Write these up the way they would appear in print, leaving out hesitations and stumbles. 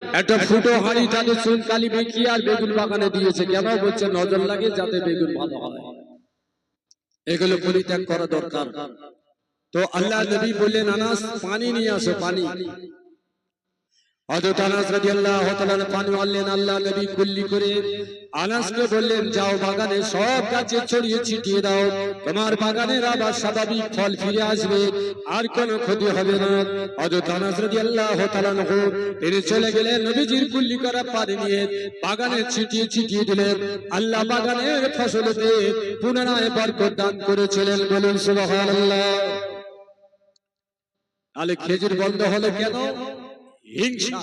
একটা ফুটো হাঁড়ি তাতে চুন কালি মেখিয়ে আর বেগুন বাগানে দিয়েছে। কেন? বলছে নজর লাগে যাতে বেগুন ভালো হয়। এগুলো পরিত্যাগ করা দরকার। তো আল্লাহ নবী বললেন, আনাস পানি নিয়ে আসো, পানি। হযরত আনাস রাদিয়াল্লাহু তাআলা পানি আনলেন। আল্লাহ নবী কুল্লি করে আনাসকে বললেন, যাও বাগানে সব গাছে ছড়িয়ে ছিটিয়ে দাও, তোমার বাগানের আবার স্বাভাবিক ফল ফিরে আসবে, আর কোনো ক্ষতি হবে না। হযরত আনাস রাদিয়াল্লাহু তাআলা তিনি চলে গেলেন, নবীজির কুল্লি করা পানি নিয়ে বাগানে ছিটিয়ে ছিটিয়ে দিলেন। আল্লাহ বাগানের ফসলেতে পুনরায় বরকত দান করেছিলেন। বলুন সুবহানাল্লাহ। তাহলে খেজুর বন্ধ হলো কেন? হিংসা।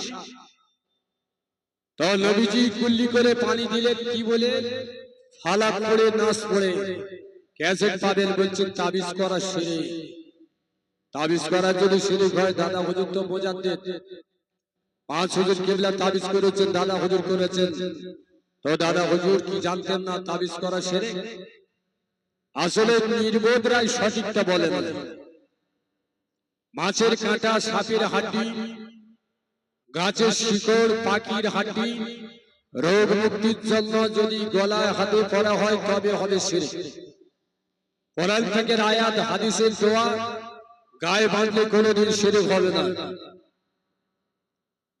তো নবীজি কুল্লি করে পানি দিলেন কি বলে? ফালাক পড়ে, নাস পড়ে। ক্যাসেট পাবেন, বলছেন তাবিজ করা শিরক। তাবিজ করা যদি শিরক হয়, দাদা হুজুর তো বোঝাতেন। 5 হুজুর কিবলা তাবিজ করেছেন, দাদা হুজুর করেছেন। তো দাদা হুজুর কি জানতেন না তাবিজ করা শিরক? আসলে নির্বোধরাই সঠিকটা বলে না। মাছের কাঁটা, সাপের হাড্ডি, গাছের শিকড়, পাখির হাড্ডি, রোগ মুক্তির জন্য যদি গলায় হাতে পরা হয় তবে হবে শিরক। কোরআন থেকে আয়াত, হাদিসের দোয়া গায়ে বাঁধলে কোনোদিন শিরক হবে না।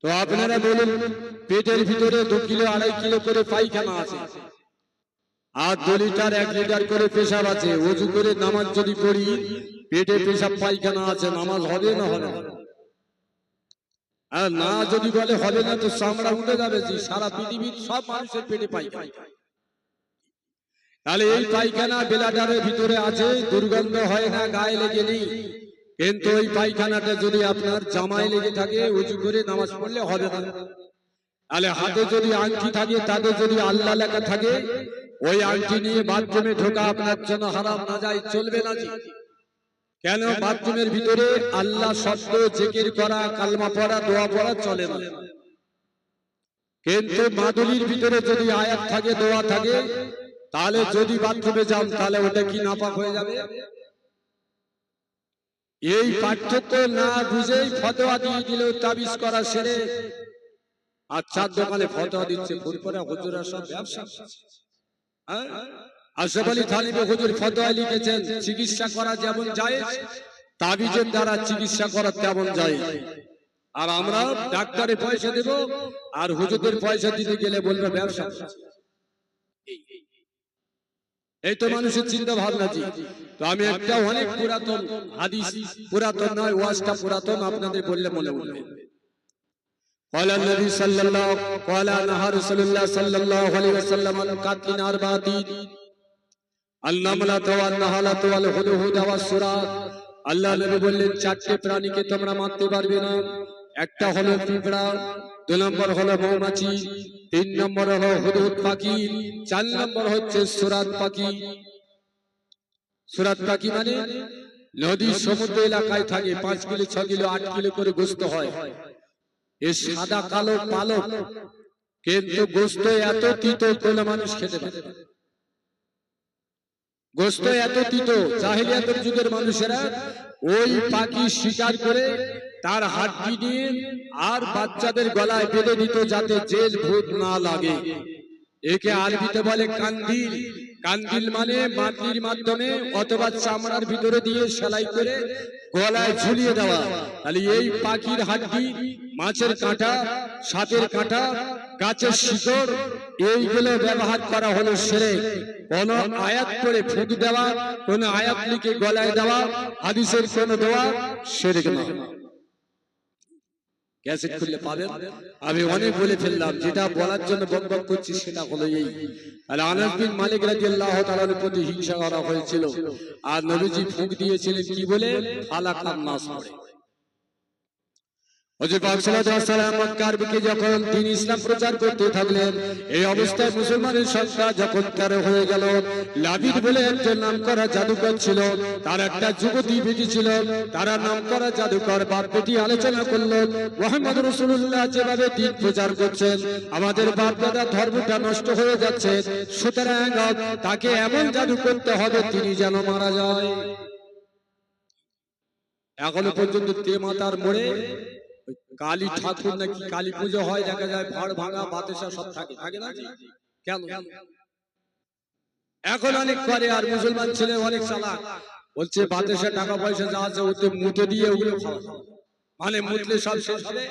তো আপনারা বলুন, পেটের ভিতরে 2 কিলো 2.5 কিলো করে পায়খানা আছে, আর 2 লিটার 1 লিটার করে পেশাব আছে। ওযু করে নামাজ যদি পড়ি, পেটে পেশাব পায়খানা আছে, নামাজ হবে না? হবে না। আর না যদি বলে হবে না, তো চামড়া উঠে যাবে। যে সারা পৃথিবীর সব মানুষের পেটে পায়খানা। তাহলে এই পায়খানা ব্লাডারের ভিতরে আছে, দুর্গন্ধ হয় না, গায়ে লেগে নেই। কিন্তু ওই পায়খানাটা যদি আপনার জামায় লেগে থাকে, ওযু করে নামাজ পড়লে হবে না। তাহলে হাতে যদি আংটি থাকে, তাতে যদি আল্লাহ লেখা থাকে, ওই আংটি নিয়ে বাথরুমে ঢোকা আপনার জন্য হারাম, না যায়, চলবে না। কেন? বাথরুমের ভিতরে আল্লাহ শব্দ, জিকির করা, কালমা পড়া, দোয়া পড়া চলে না। কিন্তু মাদুলির ভিতরে যদি আয়াত থাকে, দোয়া থাকে, তাহলে যদি বাথরুমে যান, তাহলে ওটা কি নাপাক হয়ে যাবে? এই পার্থক্য না বুঝেই ফতোয়া দিয়ে দিলেও তাবিজ করা শিরক। আচ্ছা, দোকানে ফতোয়া দিচ্ছে, ফুরফুরা হুজুরা সব ব্যবসা। আশরাফ আলী থানভী হুজুর ফতোয়া লিখেছেন, চিকিৎসা করা যেমন জায়েজ, তাবিজের দ্বারা চিকিৎসা করা তেমন জায়েজ। আর আমরা ডাক্তারে পয়সা দেব, আর হুজুরদের পয়সা দিতে গেলে বলবে ব্যবসা। এই তো মানুষের চিন্তা ভাবনা। তো আমি একটা অনেক পুরাতন হাদিস, পুরাতন নয়, ওয়াজটা পুরাতন, আপনাদের বললে মনে উঠবে। قال النبي صلى الله قال نهى رسول الله صلى الله عليه وسلم عن قتل أربعة: النملة والنحلة والهدهد والسراج। আল্লাহ নবী বললেন, 4টে প্রাণীকে তোমরা মারতে পারবে না। একটা হলো পিঁপড়া, 2 নম্বর হলো মৌমাছি, 3 নম্বর হলো হুদহুদ পাখি, 4 নম্বর হচ্ছে সুরাত পাখি। সুরাত পাখি মানে নদী সমুদ্র এলাকায় থাকে, 5 কিলো 6 কিলো 8 কিলো করে গোশত হয়। এই সাদা কালো পালক, কিন্তু গোশত এত তিতো কোন মানুষ খেতে পারে না। গোশত এত তিতো, জাহেলিয়াতের যুগের মানুষেরা ওই পাখি শিকার করে তার হাড্ডি নিয়ে আর বাচ্চাদের গলায় বেঁধে দিত, যাতে জেল ভূত না লাগে। একে আরবিতে বলে কান্দিল। কান্দিল মানে মাটির মাধ্যমে অথবা চামড়ার ভিতরে দিয়ে সেলাই করে গলায় ঝুলিয়ে দেওয়া। তাহলে এই পাখির হাড্ডি, মাছের কাঁটা, সাপের কাঁটা, গাছের শিকড়, এইগুলো ব্যবহার করা হলো শিরক। কোন আয়াত পড়ে ফুঁক দেওয়া, কোন আয়াত লিখে গলায় দেওয়া, হাদিসের কোন দোয়া শিরক না। ক্যাসেট খুললে পাবেন। আমি অনেক বলে ফেললাম, যেটা বলার জন্য বকবক করছি সেটা হলো এই। আর আনাস বিন মালিক রাদিয়াল্লাহু তাআলার প্রতি হিংসা করা হয়েছিল, আর নবীজি ফুঁক দিয়েছিলেন কি বলে? ফালাক আর নাস পড়ে। হযরত পাক সাল্লাল্লাহু আলাইহি ওয়াসাল্লাম মক্কার বুকে যখন দ্বীন ইসলাম প্রচার করতে থাকলেন, এই অবস্থায় মুসলমানের সংখ্যা যখন 13 হয়ে গেল, লাবিদ বলে একজন নামকরা জাদুকর ছিল, তার একটা যুবতী বেটি ছিল। তারা নামকরা জাদুকর বাপ বেটি আলোচনা করলো, মুহাম্মদ রাসূলুল্লাহ যেভাবে দ্বীন প্রচার করছেন, আমাদের বাপ দাদা ধর্মটা নষ্ট হয়ে যাচ্ছে, সুতরাং তাকে এমন জাদু করতে হবে তিনি যেন মারা যায়। এখনো পর্যন্ত তেমাতার মোড়ে কালী ঠাকুর নাকি কালী পুজো হয়, দেখা যায় ভাড় ভাঙা বাতাসা সব থাকে, থাকে না? কেন? এখন অনেক করে, আর মুসলমান ছেলে অনেক চালাক, বলছে বাতাসা টাকা পয়সা যা আছে ওতে মুতে দিয়ে ওগুলো খাওয়া, মানে মুতলে সব শেষ হবে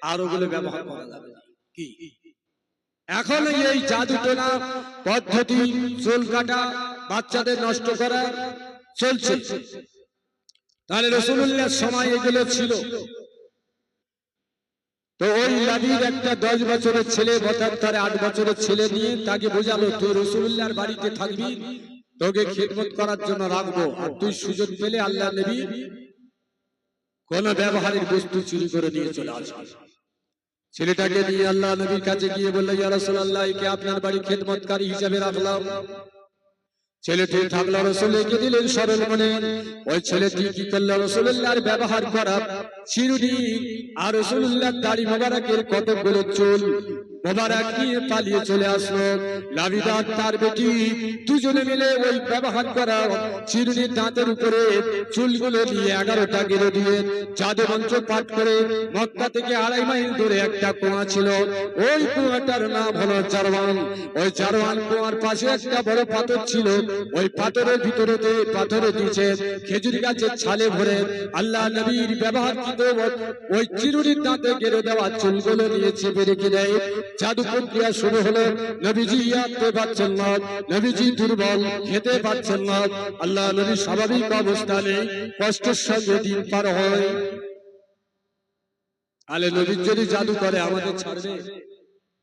আর ওগুলো ব্যবহার করা যাবে কি? এখন এই জাদু টোনা পদ্ধতি, চুল কাটা, বাচ্চাদের নষ্ট করা চলছে। তাহলে রাসূলুল্লাহর সময় এগুলো ছিল। তো ওই নবীর একটা 10 বছরের ছেলে, 8 বছরের ছেলে নিয়ে তাকে বোঝালো, তুই রাসূলুল্লাহর বাড়িতে থাকবি, তোকে খিদমত করার জন্য রাখবো, আর তুই সুযোগ পেলে আল্লাহ নবী কোন ব্যবহারিক বস্তু চুরি করে নিয়ে চলে আসবে। ছেলেটাকে নিয়ে আল্লাহ নবীর কাছে গিয়ে বলল, ইয়া রাসূলুল্লাহ, একে আপনার বাড়ি খিদমতকারী হিসেবে রাখলাম। ছেলেটি থাকলো, রাসূলকে দিলেন সরল মনে। ওই ছেলেটি কি করলো, রাসূলুল্লাহর ব্যবহার করা চিরুনি আর রাসূলুল্লাহর দাড়ি মোবারকের কতগুলো চুল মোবারক নিয়ে পালিয়ে চলে আসলো। লাবিদার তার বেটি দুজনে মিলে ওই ব্যবহার করা চিরুনির দাঁতের উপরে চুলগুলো নিয়ে 11টা গেড়ে দিয়ে জাদু মন্ত্র পাঠ করে মক্কা থেকে 2.5 মাইল দূরে একটা কুয়া ছিল, ওই কুয়াটার নাম হলো জারওয়ান। ওই জারওয়ান কুয়ার পাশে একটা বড় পাথর ছিল, ওই পাথরের ভিতরেতে পাথরে দিয়েছে খেজুর গাছের ছালে ভরে আল্লাহ নবীর ব্যবহারকৃত ওই চিরুনির দাঁতে গেড়ে দেওয়া চুলগুলো নিয়ে চেপে রেখে দেয়। জাদু প্রক্রিয়া শুরু হলো। নবীজি হাঁটতে পারছেন না, নবীজি দুর্বল, খেতে পারছেন না। আল্লাহ নবী স্বাভাবিক অবস্থানে কষ্টের সঙ্গে দিন পার হয়। আলে নবী যদি জাদু করে আমাদের ছাড়বে?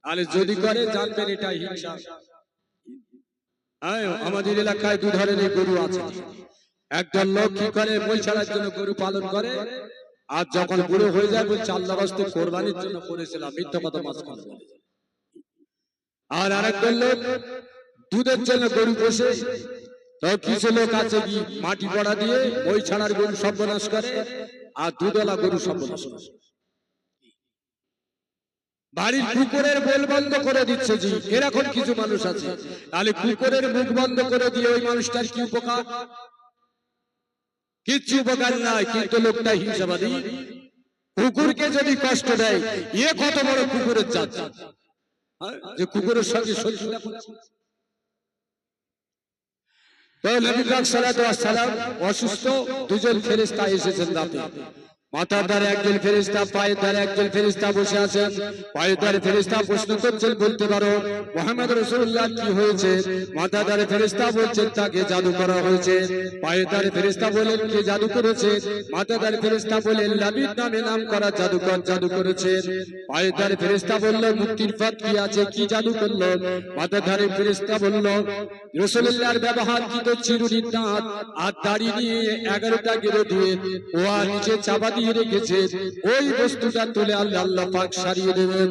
আলে যদি করে জানবেন এটা হিংসা। আমাদের এলাকায় 2 ধরনের গরু আছে। একদল লোক কি করে, মই ছাড়ার জন্য গরু পালন করে, আর যখন বুড়ো হয়ে যায় বলছে আল্লাহ রাস্তে কোরবানির জন্য করেছিলাম, মিথ্যা কথা মাঝখানে বলে। আর আরেকদল লোক দুধের জন্য গরু পোষে। তো কিছু লোক আছে কি মাটি পড়া দিয়ে মই ছাড়ার গরু সর্বনাশ করে, আর দুধওয়ালা গরু সর্বনাশ করে। বাড়ির কুকুরের বেল বন্ধ করে দিচ্ছে জি, এরকম কিছু মানুষ আছে। তাহলে কুকুরের মুখ বন্ধ করে দিয়ে ওই মানুষটার কি উপকার? কিচ্ছু উপকার নাই, কিন্তু লোকটা হিংসাবাদী। কুকুরকে যদি কষ্ট দেয়, এ কত বড় কুকুরের জাত যে কুকুরের সঙ্গে শত্রুতা করছে। তো নবী পাক সাল্লাল্লাহু আলাইহি ওয়াসাল্লাম অসুস্থ, 2জন ফেরেশতা এসেছেন রাতে। মাথার ধারে একজন ফেরেশতা, পায়ের ধারে একজন ফেরেশতা বসে আছেন। পায়ের ধারে ফেরেশতা প্রশ্ন করছেন, বলতে পারো মুহাম্মদ রাসূলুল্লাহ কি হয়েছে? মাথার ধারে ফেরেশতা বলছেন তাকে জাদু করা হয়েছে। পায়ের ধারে ফেরেশতা বলেন কে জাদু করেছে? মাথার ধারে ফেরেশতা বলেন লাবিদ নামে নাম করা জাদুকর জাদু করেছে। পায়ের ধারে ফেরেশতা বলল মুক্তির পথ কি আছে, কি জাদু করলো? মাথার ধারে ফেরেশতা বলল রাসূলুল্লাহর ব্যবহার কি তো চিরুনির দাঁত আর দাড়ি নিয়ে 11টা গেড়ে দিয়ে ও আর নিচে চাপা দিয়ে রেখেছে, ওই বস্তুটা তুলে আল্লাহ পাক সারিয়ে দেবেন।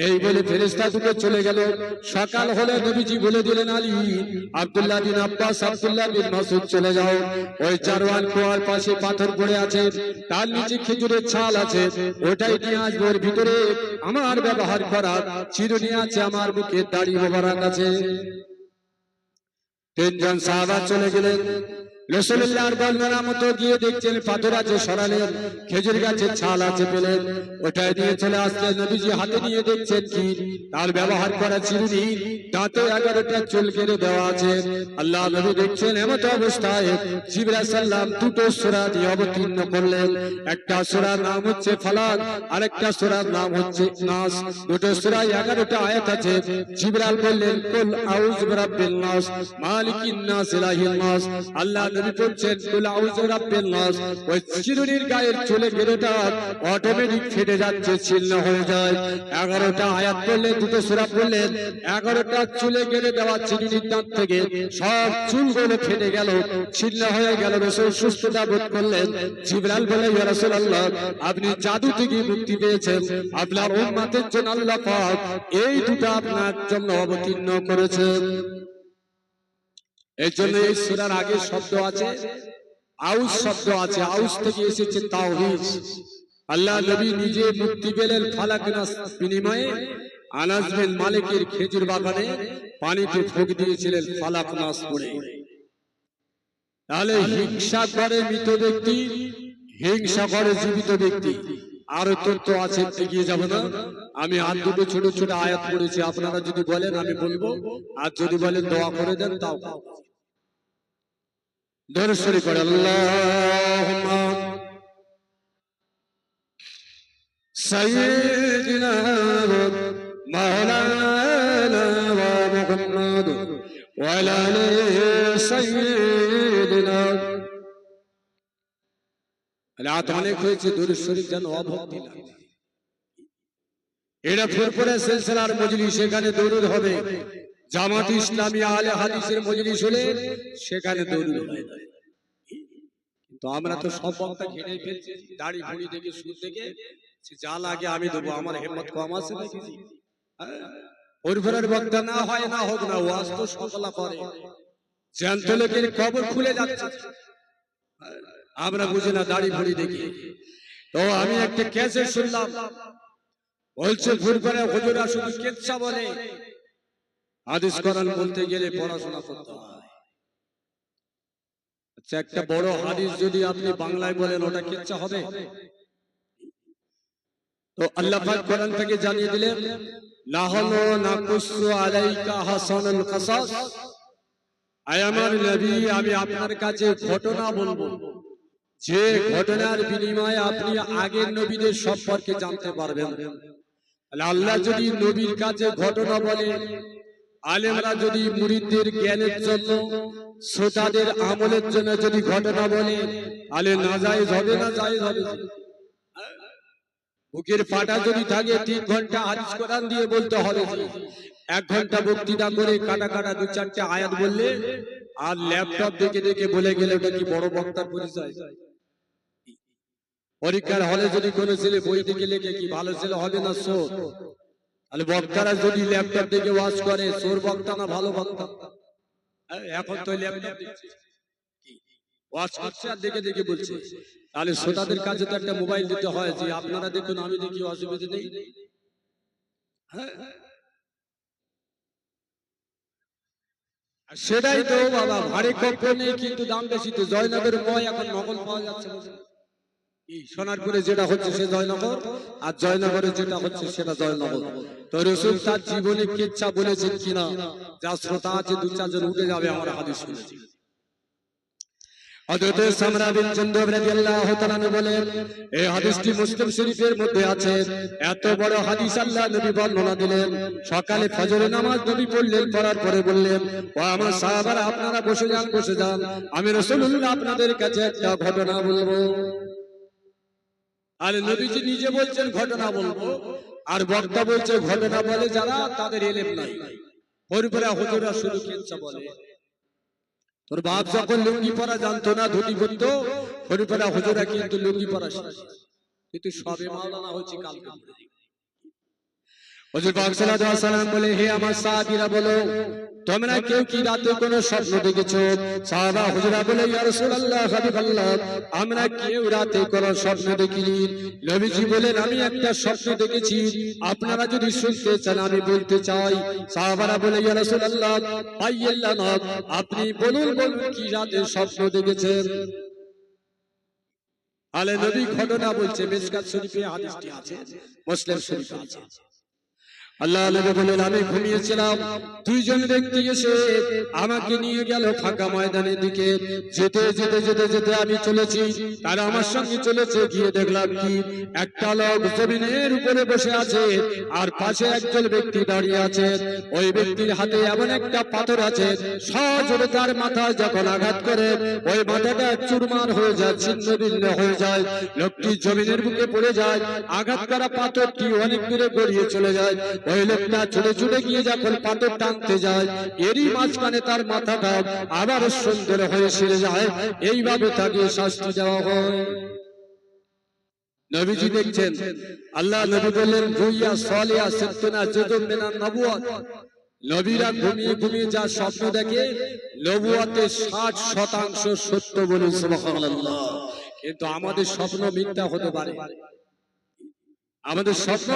এই বলে ফেরেশতা দুটো চলে গেল। সকাল হলে নবীজি বলে দিলেন, আলী, আব্দুল্লাহ বিন আব্বাস, আব্দুল্লাহ বিন মাসউদ চলে যাও। ওই জারওয়ান কুয়ার পাশে পাথর পড়ে আছে, তার নিচে খেজুরের ছাল আছে, ওটাই নিয়ে আসবে। ওর ভিতরে আমার ব্যবহার করা চিরুনি আছে, আমার বুকে দাড়ি মোবারক আছে। 3জন সাহাবা চলে গেলেন। রাসূলুল্লাহর বর্ণনা মতো গিয়ে দেখছেন পাথর আছে, সরালেন, খেজুর গাছের ছাল আছে, পেলেন, ওটাই নিয়ে চলে আসলেন। নবীজি হাতে নিয়ে দেখছেন কি, তার ব্যবহার করা চিরুনি, দাঁতে 11টা চুল কেটে দেওয়া আছে। আল্লাহ নবী দেখছেন এমত অবস্থায় জিবরাইল সাল্লাম 2টো সূরা দিয়ে অবতীর্ণ করলেন। একটা সূরার নাম হচ্ছে ফালাক, আরেকটা সূরার নাম হচ্ছে নাস। 2টো সূরায় 11টা আয়াত আছে। জিবরাইল বললেন কুল আউযু বিরাব্বিন নাস মালিকিন নাস ইলাহিন নাস। আল্লাহ নবী বলছেন কুল আউযু বিরাব্বিন নাস। ওই চিরুনির গায়ের চুলে গেড়েটা অটোমেটিক ফেটে যাচ্ছে, ছিন্ন হয়ে যায়। 11টা আয়াত পড়লেন, 2টো সূরা পড়লেন, 11টা চুলে গেড়ে দেওয়া চিরুনির দাঁত থেকে সব চুলগুলো ফেটে গেল, ছিন্ন হয়ে গেল। রাসূল সুস্থতা বোধ করলেন। জিবরাইল বলে, ইয়া রাসূলুল্লাহ, আপনি জাদু থেকে মুক্তি পেয়েছেন, আপনার উম্মতের জন্য আল্লাহ পাক এই দুটো আপনার জন্য অবতীর্ণ করেছেন। এই জন্য এই সূরার আগে শব্দ আছে আউস, শব্দ আছে, আউস থেকে এসেছে তাওহীদ। আল্লাহ নবী নিজে মুক্তি পেলেন ফালাক নাস বিনিময়ে। আনাস বিন মালিকের খেজুর বাগানে পানিতে ফুঁক দিয়েছিলেন ফালাক নাস পড়ে। তাহলে হিংসা করে মৃত ব্যক্তি, হিংসা করে জীবিত ব্যক্তি। আরো তথ্য আছে, এগিয়ে যাব না। আমি আর দুটো ছোট ছোট আয়াত পড়েছি, আপনারা যদি বলেন আমি বলবো, আর যদি বলেন দোয়া করে দেন তাও। দরুদ শরীফ পড়ে আল্লাহুম্মা সাইয়্যিদিনা মাওলানা ওয়া মুহাম্মদ ওয়া আলা আলি সাইয়্যিদিনা। রাত অনেক হয়েছে, দরুদ শরীফ যেন অভক্তি লাগে। এটা ফুরফুরা সিলসিলার মজলিস, সেখানে দরুদ হবে। জামাত ইসলামী আলে হাদিসের মজলিস হলে সেখানে দরুদ হয় না। তো আমরা তো সব বক্তা ঘিরে ফেলছি, দাড়ি ভুড়ি দেখে সুদ দেখে যা লাগে আমি দেবো, আমার হিম্মত কম আছে নাকি? ফুরফুরার বক্তা না হয় না হোক না, ওয়াজ তো সকলা করে। জ্যান্ত লোকের কবর খুলে যাচ্ছে, আমরা বুঝি না দাড়ি ভুড়ি দেখি। তো আমি একটা ক্যাসেট শুনলাম, বলছে ফুরফুরা হুজুরা শুধু কেচ্ছা বলে, হাদিস কোরআন বলতে গেলে পড়াশোনা করতে হয়। আচ্ছা, একটা বড় হাদিস যদি আপনি বাংলায় বলেন ওটা কেচ্ছা হবে? তো আল্লাহ পাক কোরআন থেকে জানিয়ে দিলেন, লাহনু নাকুসু আলাইকা হাসানুল কাসাস। আয় আমার নবী, আমি আপনার কাছে ঘটনা বলবো, যে ঘটনার বিনিময়ে আপনি আগের নবীদের সম্পর্কে জানতে পারবেন। আল্লাহ যদি নবীর কাছে ঘটনা বলে, আলেমরা যদি মুরিদদের জ্ঞানের জন্য, শ্রোতাদের আমলের জন্য যদি ঘটনা বলে, তাহলে নাজায়েজ হবে না জায়েজ হবে? বুকের পাটা যদি থাকে 3 ঘন্টা হাদিস কোরআন দিয়ে বলতে হবে, 1 ঘন্টা বক্তৃতা করে কাটা কাটা 2-4টে আয়াত বললে আর ল্যাপটপ দেখে দেখে বলে গেলে ওটা কি বড় বক্তার পরিচয়? পরীক্ষার হলে যদি কোনো ছেলে বই দেখে লেখে, কি ভালো ছেলে হবে না চোর? তাহলে বক্তারা যদি ল্যাপটপ দেখে ওয়াজ করে, চোর বক্তা না ভালো বক্তা? এখন তো ল্যাপটপ দেখছে, ওয়াজ করছে আর দেখে দেখে বলছে। তাহলে শ্রোতাদের কাছে তো একটা মোবাইল দিতে হয়, যে আপনারা দেখুন আমি দেখি, অসুবিধা নেই। সেটাই তো বাবা, ভারী কপ্প নেই কিন্তু দাম বেশি। তো জয়নগর ময় এখন নকল পাওয়া যাচ্ছে। সোনারপুরে যেটা হচ্ছে সে জয়নগর, আর জয়নগরে যেটা হচ্ছে সেটা জয়নগর। তো রাসূল তার জীবনে কিচ্ছা বলেছেন কিনা, যা শ্রোতা আছে 2-4 জন উঠে যাবে আমার হাদিস শুনেছি। হযরত সামরা বিন জুনদুব রাদিয়াল্লাহু তাআলা বলেন, এই হাদিসটি মুসলিম শরীফের মধ্যে আছে। এত বড় হাদিস আল্লাহ নবী বর্ণনা দিলেন। সকালে ফজরের নামাজ নবী পড়লেন, পড়ার পরে বললেন, ও আমার সাহাবারা আপনারা বসে যান, বসে যান, আমি রাসূলুল্লাহ আপনাদের কাছে একটা ঘটনা বলবো। আর নবীজি নিজে বলছেন ঘটনা বলবো, আর বক্তা বলছে ঘটনা বলে যারা তাদের ইলম নাই। ফুরফুরা হুজুরা শুধু কিচ্ছা বলে। তোর বাপ যখন লুঙ্গি পরা জানতো না, ধুতি পরতো, ফুরফুরা হুজুরা কিন্তু লুঙ্গি পরা শিখেছে। কিন্তু সবে মাওলানা হচ্ছে কালকে। হুজুর পাক সাল্লাল্লাহু আলাইহি ওয়াসাল্লাম বলে, হে আমার সাহাবীরা বলো, তোমরা কেউ কি রাতে কোনো স্বপ্ন দেখেছো? সাহাবা হুজুরা বলে, ইয়া রাসূলুল্লাহ হাবিবাল্লাহ, আমরা কেউ রাতে কোনো স্বপ্ন দেখিনি। নবীজি বলেন, আমি একটা স্বপ্ন দেখেছি, আপনারা যদি শুনতে চান আমি বলতে চাই। সাহাবারা বলে, ইয়া রাসূলুল্লাহ বায়্যাল্লানা, আপনি বলুন বলুন কি রাতে স্বপ্ন দেখেছেন? আলে নবী ঘটনা বলছে, মিশকাত শরীফে হাদিসটি আছে, মুসলিম শরীফে আছে। আল্লাহ নবী বলেন, আমি ঘুমিয়েছিলাম, 2 জন ব্যক্তি এসে আমাকে নিয়ে গেল ফাঁকা ময়দানের দিকে। যেতে যেতে যেতে যেতে আমি চলেছি, তারা আমার সঙ্গে চলেছে। গিয়ে দেখলাম কি, একটা লোক জমিনের উপরে বসে আছে, আর পাশে একজন ব্যক্তি দাঁড়িয়ে আছে। ওই ব্যক্তির হাতে এমন একটা পাথর আছে, সজোরে তার মাথায় যখন আঘাত করে, ওই মাথাটা চুরমার হয়ে যায়, ছিন্ন ভিন্ন হয়ে যায়। লোকটি জমিনের বুকে পড়ে যায়, আঘাত করা পাথরটি অনেক দূরে গড়িয়ে চলে যায়। ওই লোকটা ছুটে ছুটে গিয়ে যখন পাথর টানতে যায়, এরই মাঝখানে তার মাথাটা আবার সুন্দর হয়ে সেরে যায়। এইভাবে তাকে শাস্তি দেওয়া হয়। নবীজি দেখছেন, আল্লাহ নবী বললেন, রুইয়া সালিহা সিত্তুনা জুজুম মিনান নবুওয়াত। নবীরা ঘুমিয়ে ঘুমিয়ে যা স্বপ্ন দেখে, নবুওয়াতে 60% সত্য বলে সুবহানাল্লাহ। কিন্তু আমাদের স্বপ্ন মিথ্যা হতে পারে, আমাদের স্বপ্ন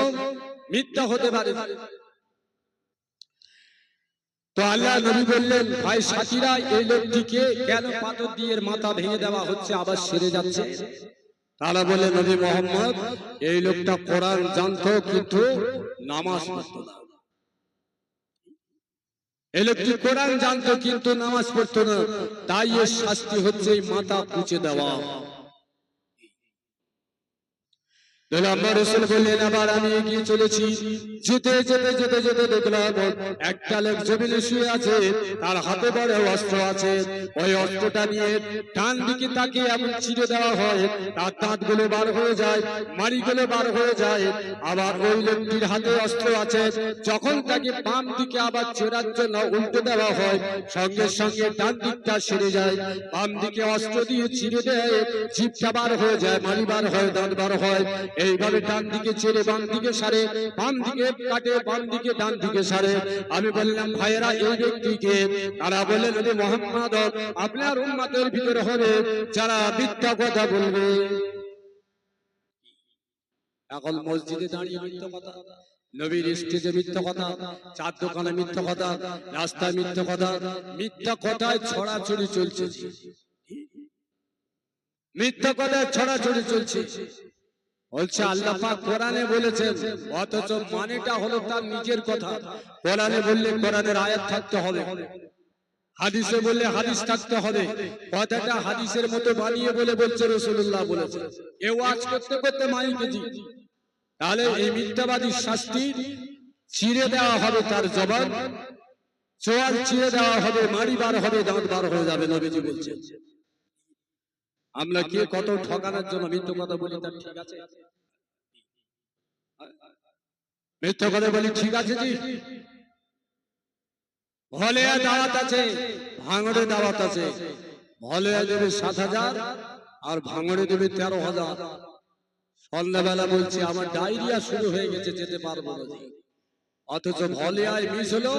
মিথ্যা হতে পারে। তো আল্লাহ নবী বললেন, ভাই সাথীরা, এই লোকটিকে কেন পাথর দিয়ে মাথা ভেঙে দেওয়া হচ্ছে, আবার সেরে যাচ্ছে? তারা বলে নবী মোহাম্মদ এই লোকটা কোরআন জানতো কিন্তু নামাজ পড়তো না। এই লোকটি কোরআন জানতো কিন্তু নামাজ পড়তো না, তাই এর শাস্তি হচ্ছে মাথা কুচে দেওয়া। আমার রাসূল বললেন আবার আমি এগিয়ে চলেছি, যেতে যেতে যেতে যেতে দেখলাম একটা লোক জমিনে শুয়ে আছে, তার হাতে বড় অস্ত্র আছে। ওই অস্ত্রটা নিয়ে ডান দিকে তাকে এমন চিরে দেওয়া হয়, তার দাঁতগুলো বার হয়ে যায়, মাড়িগুলো বার হয়ে যায়। আবার ওই লোকটির হাতে অস্ত্র আছে, যখন তাকে বাম দিকে আবার চেরার জন্য উল্টে দেওয়া হয়, সঙ্গে সঙ্গে ডান দিকটা সেরে যায়। বাম দিকে অস্ত্র দিয়ে চিরে দেয়, জিভটা বার হয়ে যায়, মাড়ি বার হয়, দাঁত বার হয়। এইভাবে ডান দিকে ছেড়ে বাম দিকে সারে, বাম দিকে কাটে বাম দিকে ডান দিকে সারে। আমি বললাম ভাইয়েরা এই ব্যক্তিকে? তারা বললেন নবী মুহাম্মদ আপনার উম্মতের ভিতরে হবে যারা মিথ্যা কথা বলবে। এখন মসজিদে দাঁড়িয়ে মিথ্যা কথা, নবীর স্টেজে মিথ্যা কথা, চার দোকানে মিথ্যা কথা, রাস্তায় মিথ্যা কথা, মিথ্যা কথায় ছড়াছড়ি চলছে, মিথ্যা কথায় ছড়াছড়ি চলছে। বলছে আল্লাহ পাক কোরআনে বলেছেন, অথচ মানেটা হলো তার নিজের কথা। কোরআনে বললে কোরআনের আয়াত থাকতে হবে, হাদিসে বললে হাদিস থাকতে হবে। কথাটা হাদিসের মতো বানিয়ে বলে বলছে রাসূলুল্লাহ বলেছে, এ ওয়াজ করতে করতে মাইকে জি। তাহলে এই মিথ্যাবাদীর শাস্তি ছিঁড়ে দেওয়া হবে, তার জবান চোয়াল ছিঁড়ে দেওয়া হবে, মাড়ি বার হবে, দাঁত বার হয়ে যাবে। নবীজি বলছেন আমরা কে কত ঠকানোর জন্য মিথ্যা কথা বলি, তার ঠিক আছে? মিথ্যা কথা বলি ঠিক আছে জি? ভলেয়া দাওয়াত আছে, ভাঙড়ে দাওয়াত আছে। ভলেয়া দেবে 7,000 আর ভাঙড়ে দেবে 13,000। সন্ধ্যাবেলা বলছে আমার ডায়রিয়া শুরু হয়ে গেছে, যেতে পারবো না। অথচ ভলেয়ায় মিস হলো,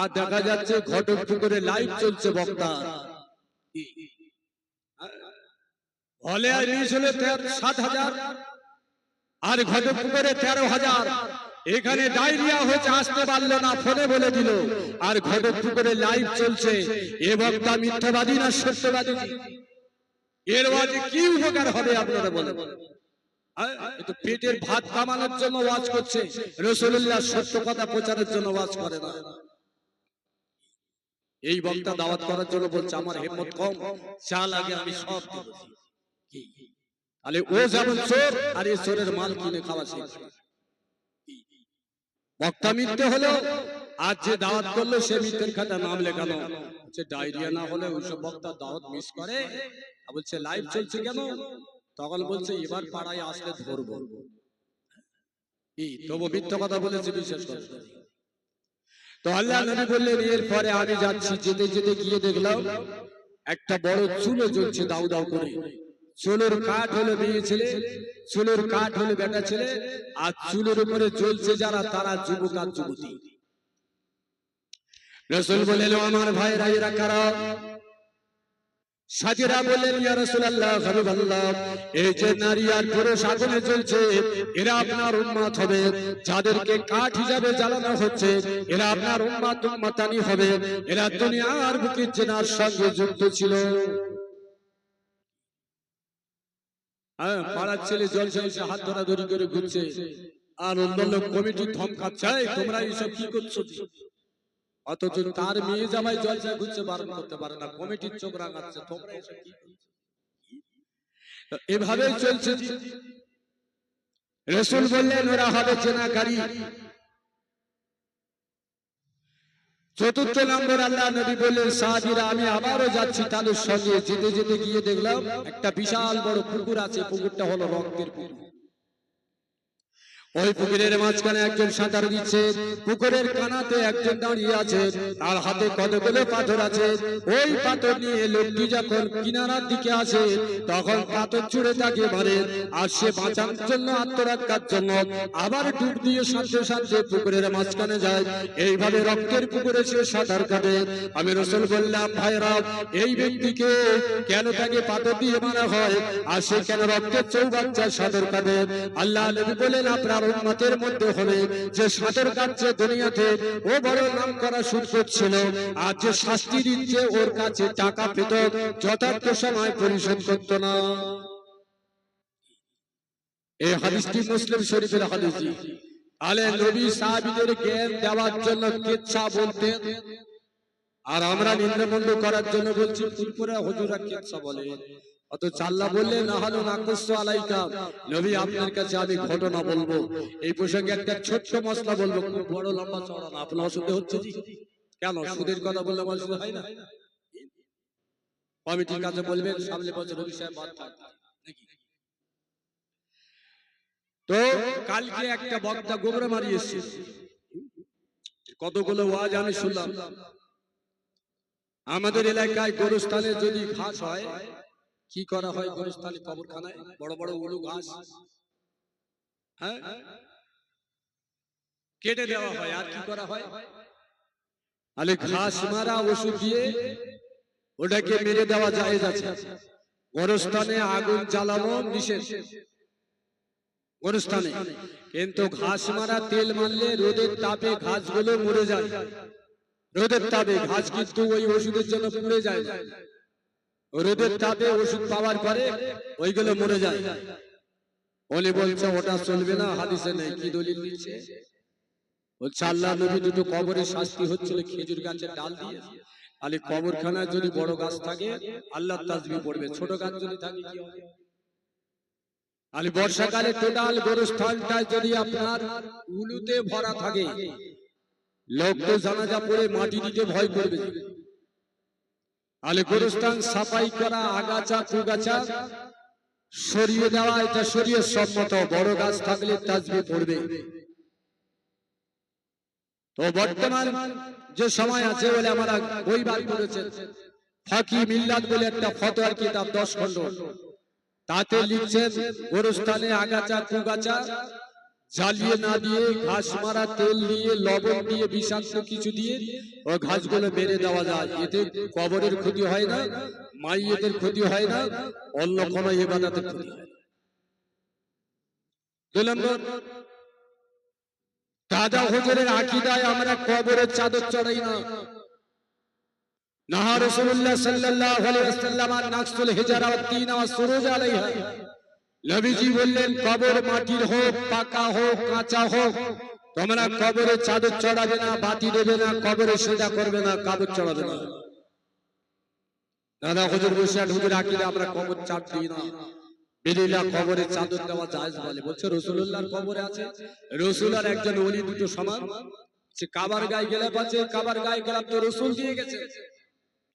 আর দেখা যাচ্ছে ঘটকপুকুরে লাইভ চলছে বক্তা। ভলেয়ায় মিস হলো 7,000 আর ঘটকপুকুরে 13,000। এখানে ডায়রিয়া হয়েছে, আসতে পারলো না, ফোনে বলে দিল। আর ঘটকপুকুরে লাইভ চলছে। এ বক্তা মিথ্যাবাদী না সত্যবাদী? এর ওয়াজে কি উপকার হবে আপনারা বলেন? পেটের ভাত কামানোর জন্য ওয়াজ করছে, রাসূলুল্লাহ সত্য কথা প্রচারের জন্য ওয়াজ করে না। এই বক্তা দাওয়াত করার জন্য বলছে আমার হিম্মত কম, যা লাগে আমি সব দেব। তাহলে ও যেমন চোর, আর এই চোরের মাল কিনে খাওয়া শেষ। বক্তা মিথ্যে হলো, আর যে দাওয়াত করলো সে মিথ্যের খাতায় নাম লেখানো। যে ডায়রিয়া না হলে ওইসব বক্তা দাওয়াত মিস করে। বলছে লাইভ চলছে কেন? তখন বলছে এবার পাড়ায় আসলে ধরবো। তবু মিথ্যা কথা বলেছে বিশেষ করে। তো আল্লাহ নবী বললেন এরপরে আমি যাচ্ছি, যেতে যেতে গিয়ে দেখলাম একটা বড় চুলো জ্বলছে দাউ দাউ করে। চুলোর কাঠ হলো মেয়ে ছেলে, চুলোর কাঠ হলো বেটা ছেলে, আর চুলোর উপরে জ্বলছে যারা, তারা যুবক আর যুবতী। রাসূল বললেন আমার ভাইরা এরা কারা? সাথীরা বললেন ইয়া রাসূলুল্লাহ, হাবিবাল্লাহ, এই যে নারী আর পুরুষ আগুনে জ্বলছে, এরা আপনার উম্মত হবে। যাদেরকে কাঠ হিসাবে জ্বালানো হচ্ছে এরা আপনার উম্মত, উম্মতানি হবে। এরা দুনিয়ার বুকে জিনার সঙ্গে যুক্ত ছিল। পাড়ার ছেলে জলসা এসে হাত ধরাধরি করে ঘুরছে, আর অন্যান্য কমিটি ধমকাচ্ছে তোমরা এইসব কি করছো? অথচ তার মেয়ে জামাই জলসা ঘুরছে, বারণ করতে পারে না, কমিটির চোখ রাঙাচ্ছে তোমরা এসব কি করছো? এভাবেই চলছে। রাসূল বললেন ওরা হবে জেনাকারী। চতুর্থ নম্বর আল্লাহ নবী বললেন সাহাবীরা আমি আবারও যাচ্ছি তাদের সঙ্গে। যেতে যেতে গিয়ে দেখলাম একটা বিশাল বড় পুকুর আছে, পুকুরটা হলো রক্তের পুকুর। ওই পুকুরের মাঝখানে একজন সাঁতার দিচ্ছে, পুকুরের কানাতে একজন দাঁড়িয়ে আছে, তার হাতে কতগুলো পাথর আছে। ওই পাথর নিয়ে লোকটি যখন কিনারার দিকে আসে তখন পাথর ছুঁড়ে তাকে মারে, আর সে বাঁচানোর জন্য, আত্মরক্ষার জন্য আবার ডুব দিয়ে সাথে সাথে পুকুরের মাঝখানে যায়। এইভাবে রক্তের পুকুরে সে সাঁতার কাটে। আমি রাসূল বললাম ভাইরা এই ব্যক্তিকে কেন তাকে পাথর দিয়ে মারা হয়, আর সে কেন রক্তের চৌবাচ্চায় সাঁতার কাটে? আল্লাহ নবী বলেন আপনার উম্মতের মধ্যে হলে যে সাঁতার কাটছে দুনিয়াতে ও বড় নাম করা শুরু করছিল, আর যে শাস্তি দিচ্ছে ওর কাছে টাকা পেত, যথার্থ সময় পরিশোধ করত না। এই হাদিসটি মুসলিম শরীফের হাদিস। তাহলে নবী সাহাবীদের জ্ঞান দেওয়ার জন্য কিচ্ছা বলতেন, আর আমরা নিম্নমন্দ করার জন্য বলছি ফুরফুরা হুজুরা কিচ্ছা বলে। অত চাল্লা বললে না হলো নাকুসু আলাইকা, নবী আপনার কাছে আমি ঘটনা বলবো। এই প্রসঙ্গে একটা ছোট্ট মশলা বলবো, খুব বড় লম্বা চড়া না, আপনার অসুবিধা হচ্ছে জি? কেন সুদের কথা বললে আমার অসুবিধা হয় না? কমিটির কাছে বলবেন সামনে বছর রবি সাহেব বাদ থাকবে নাকি? তো কালকে একটা বক্তা গোবরে মারিয়েছে, কতগুলো ওয়াজ আমি শুনলাম। আমাদের এলাকায় গরুস্থানে যদি ঘাস হয়, কি করা হয় গরুস্থানে কবরখানায়? বড় বড় উলু ঘাস, হ্যাঁ, কেটে দেওয়া হয়। আর কি করা হয়? আলে ঘাস মারা ওষুধ দিয়ে ওটাকে মেরে দেওয়া জায়েজ আছে। গরুস্থানে আগুন জ্বালানো নিষেধ গরুস্থানে, কিন্তু ঘাস মারা তেল মারলে রোদের তাপে ঘাসগুলো মরে যায়। রোদের তাপে ঘাস কিন্তু ওই ওষুধের জন্য পুড়ে যায় না, রোদের তাপে ওষুধ পাওয়ার পরে ওইগুলো মরে যায়। উনি বলছে ওটা চলবে না, হাদিসে নেই। কি দলিল দিচ্ছে? বলছে আল্লাহ নবী দুটো কবরে শাস্তি হচ্ছিল খেজুর গাছের ডাল দিয়ে। তাহলে কবরখানায় যদি বড় গাছ থাকে আল্লাহর তাসবিহ পড়বে, ছোট গাছ যদি থাকে কি হবে? তাহলে বর্ষাকালে টোটাল গরুস্থানটায় যদি আপনার উলুতে ভরা থাকে, লোক তো জানাজা পড়ে মাটি দিতে ভয় করবে। তাহলে গরুস্থান সাফাই করা, আগাছা কুগাছা সরিয়ে দেওয়া, এটা শরীয়ত সম্মত। বড় গাছ থাকলে তাসবিহ পড়বে। তো বর্তমান যে সময় আছে বলে আমরা বই বার করেছেন, ফাকি মিল্লাত বলে একটা ফতোয়ার কিতাব 10 খণ্ড, তাতে লিখছেন গরুস্থানে আগাছা কুগাছা জ্বালিয়ে না দিয়ে ঘাস মারা তেল দিয়ে লবণ দিয়ে বিষাক্ত কিছু দিয়ে ও ঘাসগুলো মেরে দেওয়া যায়। এতে কবরের ক্ষতি হয় না, মাইয়েদের ক্ষতি হয় না, অন্য কোনো ইবাদতের ক্ষতি হয় না। 2 নম্বর, দাদা হুজুরের আকীদায় আমরা কবরের চাদর চড়াই না। নাহা রাসূলুল্লাহ সাল্লাল্লাহু আলাইহি ওয়াসাল্লাম নাকসুল হিজরা ওয়া তিন ওয়া সুরুজ আলাইহা, নবীজি বললেন কবর মাটির হোক, পাকা হোক, কাঁচা হোক, তোমরা কবরে চাদর চড়াবে না, বাতি দেবে না, কবরে সেজদা করবে না, কবর চড়াবে না। দাদা হুজুর বসিয়াট হুজুর আকীদা আমরা কবর চাপ দিই না। বিলিলা কবরে চাদর দেওয়া জায়েজ বলে। বলছে রাসূলুল্লাহর কবরে আছে, রাসূল আর একজন ওলি দুটো সমান। সে কাবার গায়ে গেলাপ আছে, কাবার গায়ে গেলাপ তো রাসূল দিয়ে গেছে।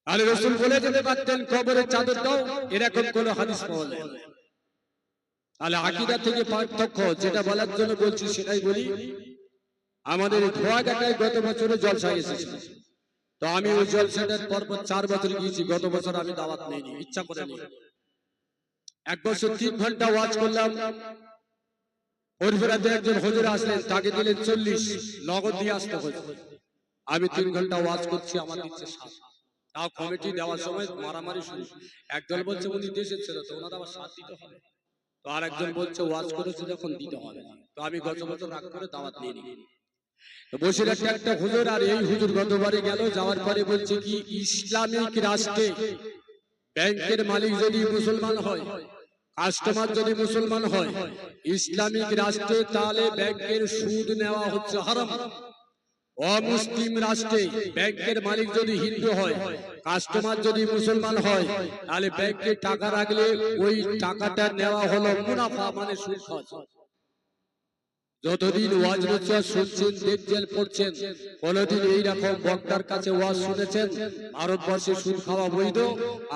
আর রাসূল বলে যেতে পারতেন কবরে চাদর দাও, এরকম কোন হাদিস পাওয়া যায় না। তাহলে আকীদা থেকে পার্থক্য, যেটা বলার জন্য বলছি সেটাই বলি। আমাদের ধোয়াঘাটায় গত বছরে জলসা এসেছে, তো আমি ওই জলসাটার পরপর 4 বছর গিয়েছি। গত বছর আমি দাওয়াত নেইনি, ইচ্ছা করে নি। 1 বছর 3 ঘন্টা ওয়াজ করলাম। ওরফেরাতে একজন হুজুর আসলেন, তাকে দিলেন 40, নগদ দিয়ে আসতে হয়েছে। আমি 3 ঘন্টা ওয়াজ করছি, আমার দিচ্ছে 7। তাও কমিটি দেওয়ার সময় মারামারি শুরু। একদল বলছে উনি দেশের ছেলে, তো ওনার আবার 7 দিতে হবে। তো আর একজন বলছে ওয়াজ করেছে যখন দিতে হবে। তো আমি গত বছর রাগ করে দাওয়াত নিয়ে নিই। তো বসিরহাট একটা হুজুর, আর এই হুজুর গতবারে গেল, যাওয়ার পরে বলছে কি ইসলামিক রাষ্ট্রে ব্যাংকের মালিক যদি মুসলমান হয়, কাস্টমার যদি মুসলমান হয়, ইসলামিক রাষ্ট্রে তাহলে ব্যাংকের সুদ নেওয়া হচ্ছে হারাম। অমুসলিম রাষ্ট্রে ব্যাংকের মালিক যদি হিন্দু হয়, কাস্টমার যদি মুসলমান হয়, তাহলে ব্যাংকে টাকা রাখলে ওই টাকাটা নেওয়া হলো মুনাফা, মানে সুদ খাওয়া। যতদিন ওয়াজ নসিহত শুনছেন, দেখছেন, পড়ছেন, কোনদিন এইরকম বক্তার কাছে ওয়াজ শুনেছেন ভারতবর্ষে সুদ খাওয়া বৈধ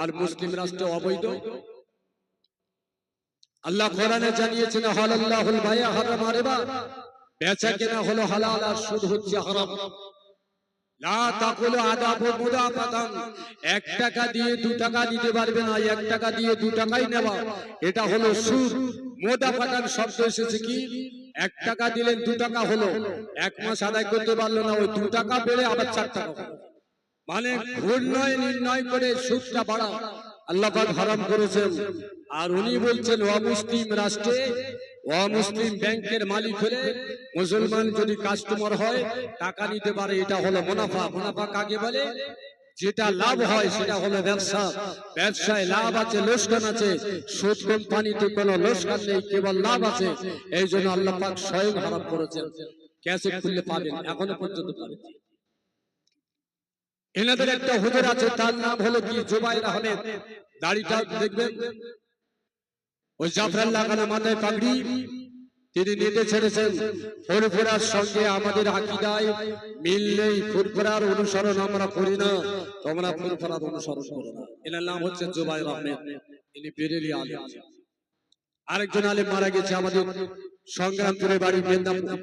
আর মুসলিম রাষ্ট্রে অবৈধ? আল্লাহ কোরআনে জানিয়েছেন হালাল্লাহুল বাই'a হারামা রিবা, বেচা কেনা হলো হালাল আর সুদ হচ্ছে হারাম। লা তাকুলু আদাবু মুদাফাতান, 1 টাকা দিয়ে 2 টাকা দিতে পারবে না, 1 টাকা দিয়ে 2 টাকাই নেওয়া, এটা হলো সুদ। মুদাফাতান শব্দ এসেছে কি 1 টাকা দিলেন 2 টাকা হলো, 1 মাস আদায় করতে পারলো না, ওই 2 টাকা বেড়ে আবার 4 টাকা হলো। মানে ঘূর্ণয় নির্ণয় করে সুদটা বাড়া আল্লাহ পাক হারাম করেছেন। আর উনি বলছেন অমুসলিম রাষ্ট্রে অমুসলিম ব্যাংকের মালিক হলে মুসলমান যদি কাস্টমার হয় টাকা নিতে পারে, এটা হলো মুনাফা। মুনাফা কাকে বলে? যেটা লাভ হয় সেটা হলো ব্যবসা। ব্যবসায় লাভ আছে, লোকসান আছে। সুদ কোম্পানিতে কোনো লোকসান নেই, কেবল লাভ আছে। এই জন্য আল্লাহ পাক স্বয়ং হারাম করেছেন। ক্যাসেট খুললে পাবেন, এখনো পর্যন্ত পাবেন। এনাদের একটা হুজুর আছে, তার নাম হলো কি জুবাইর আহমেদ। দাড়িটা দেখবেন, ওই জাফরান লাগানো, মাথায় পাগড়ি। তিনি নিতে ছেড়েছেন। ফুরফুরার সঙ্গে আমাদের আকীদায় মিল নেই। ফুরফুরার অনুসরণ আমরা করি না, তোমরা ফুরফুরার অনুসরণ করো না। এনার নাম হচ্ছে জুবাইর আহমেদ, ইনি বেরেলি আলেম। আরেকজন আলেম মারা গেছে আমাদের সংগ্রামপুরে বাড়ি, মেদিনীপুর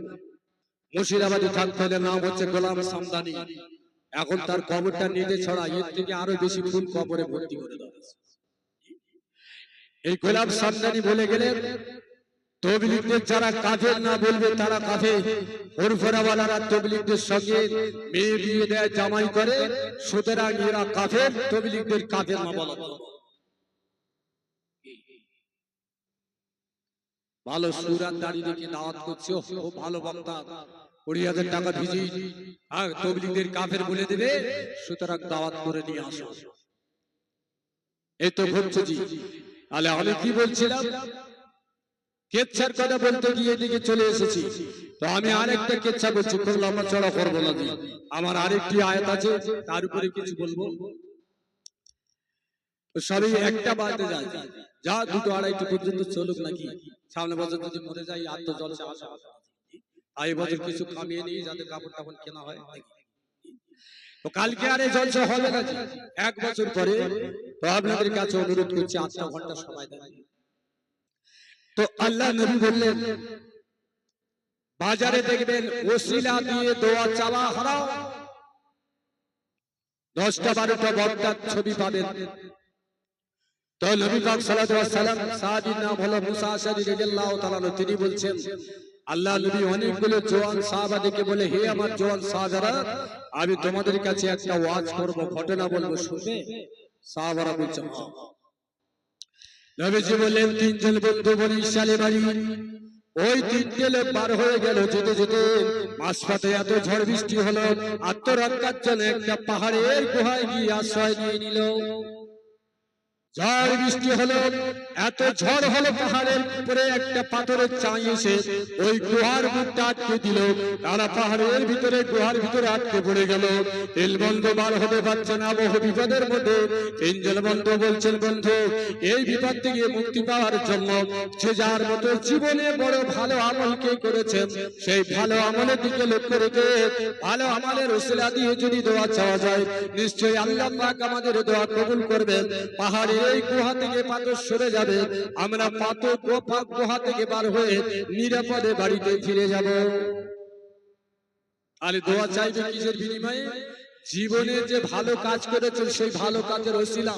মুর্শিদাবাদে থাকতেন, নাম হচ্ছে গোলাম সামদানি। এখন তার কবরটা নিতে ছড়া, এর থেকে আরো বেশি ফুল কবরে ভর্তি করে দেওয়া হয়েছে। এই গোলাম সামদানি বলে গেলেন, তবলিগদের যারা কাফের না বলবে তারা কাফের। ফুরফুরাওয়ালারা তবলিগদের সঙ্গে মেয়ে বিয়ে দেয়, জামাই করে, সুতরাং এরা কাফের, তবলিগদের কাফের না বলা যাবে। ভালো সুরাত দাঁড়িয়ে রেখে দাওয়াত করছে, ও ভালো বক্তা, 20,000 টাকা ভিজি, আর তবলিগদের কাফের বলে দেবে, সুতরাং দাওয়াত করে নিয়ে আসো। এই তো হচ্ছে জি। তাহলে আমি কি বলছিলাম, কেচ্ছার কথা বলতে গিয়ে এদিকে চলে এসেছি। তো আমি আরেকটা কেচ্ছা বলছি, খুব লম্বা চড়া করবো না। আমার আরেকটি আয়াত আছে, তার উপরে কিছু বলবো। সবই একটা বাড়তে যায়, যা 2টো 2:30 পর্যন্ত চলুক নাকি। সামনে বছর যদি মরে যাই আর তো জলসা আসা, আর এই বছর কিছু কামিয়ে নিয়ে যাতে কাপড় টাপড় কেনা হয়। তো কালকে আর এই জলসা হবে না, 1 বছর পরে। তো আপনাদের কাছে অনুরোধ করছি, 8টা ঘন্টা সময় দেন। তো আল্লাহ নবী বললেন, বাজারে দেখবেন ওসিলা দিয়ে দোয়া চাওয়া হারাম। 10টা 12টা বক্তার ছবি পাবেন। তো নবী পাক সাল্লাল্লাহু আলাইহি ওয়াসাল্লাম, সাহাবীর নাম হলো মুসা আশআরী রাদিয়াল্লাহু তাআলা আনহু, তিনি বলছেন, আল্লাহ নবী অনেকগুলো জওয়ান সাহাবাদেরকে বলে, হে আমার জওয়ান সাহাবারা, আমি তোমাদের কাছে একটা ওয়াজ করব, ঘটনা বলবো, শুনবে? সাহাবারা বলছেন হ্যাঁ। নবীজি বললেন, 3 জন বন্ধু বরিশালে বাড়ি। ওই 3টে লোক বার হয়ে গেল, যেতে যেতে মাঝপথে এত ঝড় বৃষ্টি হলো, আত্মরক্ষার জন্য একটা পাহাড়ের গুহায় গিয়ে আশ্রয় নিয়ে নিল। ঝড় বৃষ্টি হলো, এত ঝড় হলো, পাহাড়ের উপরে একটা পাথরের চাই এসে ওই গুহার মুখটা আটকে দিল। তারা পাহাড়ের ভিতরে, গুহার ভিতরে আটকে পড়ে গেল। তেলবন্ধ বার হতে পারছে না, বহু বিপদের মধ্যে। 3 জন বন্ধু বলছেন, বন্ধু, এই বিপদ থেকে মুক্তি পাওয়ার জন্য যে যার মতো জীবনে বড় ভালো আমলকে করেছেন, সেই ভালো আমলের দিকে লক্ষ্য রেখে ভালো আমলের ওসিলা দিয়ে যদি দোয়া চাওয়া যায়, নিশ্চয়ই আল্লাহ পাক আমাদের দোয়া কবুল করবেন। পাহাড়ের এই গুহা থেকে পাথর সরে যাবে, আমরা পাথর গুহা থেকে বার হয়ে নিরাপদে বাড়িতে ফিরে যাব। আর দোয়া চাইবে কিসের বিনিময়ে? জীবনে যে ভালো কাজ করেছেন সেই ভালো কাজের ওসিলা।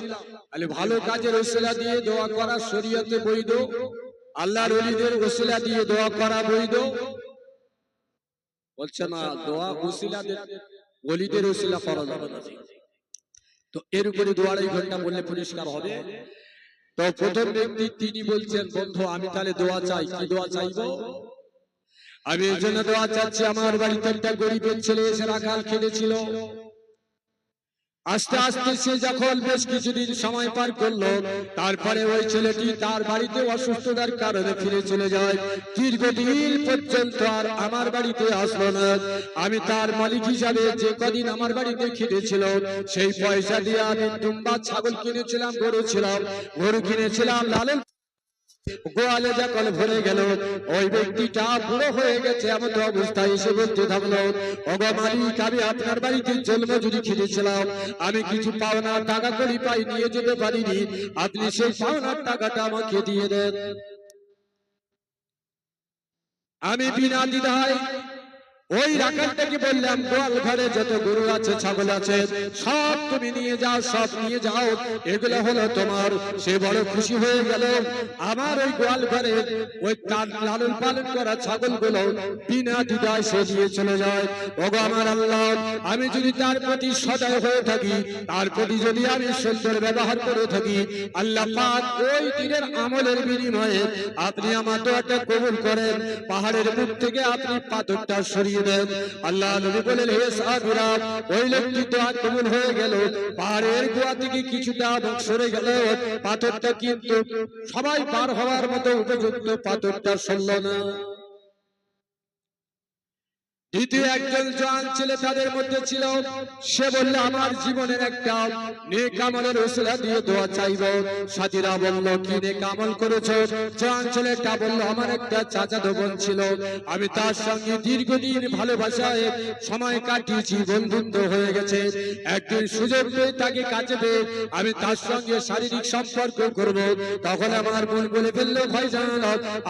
তাহলে ভালো কাজের ওসিলা দিয়ে দোয়া করা শরীয়তে বৈধ, আল্লাহর ওলিদের ওসিলা দিয়ে দোয়া করা বৈধ। বলছে না, দোয়া ওসিলাদের, ওলিদের ওসিলা ফরজ হবে না। তো এর উপরে 2-2.5 ঘন্টা বললে পরিষ্কার হবে। তো প্রথম ব্যক্তি তিনি বলছেন, বন্ধু আমি তাহলে দোয়া চাই। কি দোয়া চাইবো? আমি এই জন্য দোয়া চাচ্ছি, আমার বাড়িতে একটা গরিবের ছেলে এসে রাখাল খেলেছিল। আস্তে আস্তে সে যখন বেশ কিছুদিন সময় পার করলো, তারপরে ওই ছেলেটি তার বাড়িতে অসুস্থতার কারণে ফিরে চলে যায়। দীর্ঘদিন পর্যন্ত আর আমার বাড়িতে আসলো না। আমি তার মালিক হিসাবে যে কদিন আমার বাড়িতে খেটেছিল, সেই পয়সা দিয়ে আমি দুম্বা ছাগল কিনেছিলাম, গরু কিনেছিলাম, লালন গোয়ালে যখন ভরে গেল, ওই ব্যক্তিটা বুড়ো হয়ে গেছে, এমন অবস্থায় এসে বলতে থাকলো, ওগো মালিক, আমি আপনার বাড়িতে জন্মজুরি খেটেছিলাম, আমি কিছু পাওনার টাকা করি পাই, নিয়ে যেতে পারিনি, আপনি সেই পাওনার টাকাটা আমাকে দিয়ে দেন। আমি বিনা দ্বিধায় ওই রাখালটাকে বললাম, গোয়াল ঘরে যত গরু আছে, ছাগল আছে, সব তুমি নিয়ে যাও, সব নিয়ে যাও, এগুলো হলো তোমার। সে বড় খুশি হয়ে গেল। আমার ওই গোয়াল ঘরে ওই তার লালন পালন করা ছাগলগুলো বিনা দ্বিধায় সে দিয়ে চলে যায়। ওগো আমার আল্লাহ, আমি যদি তার প্রতি সদয় হয়ে থাকি, তার প্রতি যদি আমি সুন্দর ব্যবহার করে থাকি, আল্লাহ পাক ওই দিনের আমলের বিনিময়ে আপনি আমার দোয়াটা কবুল করেন। পাহাড়ের মুখ থেকে আপনি পাথরটা সরিয়ে সরিয়ে দেন। আল্লাহ নবী বলেন, হে সাহাবীরা, ওই লোকটি দোয়া কবুল হয়ে গেল। পাহাড়ের গোড়া থেকে কিছুটা সরে গেল, পাথরটা কিন্তু সবাই পার হওয়ার মতো উপযুক্ত পাথরটা সরল না। দ্বিতীয় একজন জওয়ান ছেলে তাদের মধ্যে ছিল, সে বলল, আমার জীবনের একটা নেক আমলের ওসিলা দিয়ে দোয়া চাইব। সাথীরা বলল, কি নেক আমল করেছো? জওয়ান ছেলেটা বলল, আমার একটা চাচাতো বোন ছিল, আমি তার সঙ্গে দীর্ঘদিন ভালোবাসায় সময় কাটিয়েছি, বন্ধুত্ব হয়ে গেছে। একদিন সুযোগ পেয়ে তাকে কাছে পেয়ে আমি তার সঙ্গে শারীরিক সম্পর্ক করব। তখন আমার বোন বলে ফেললো, ভাইজান,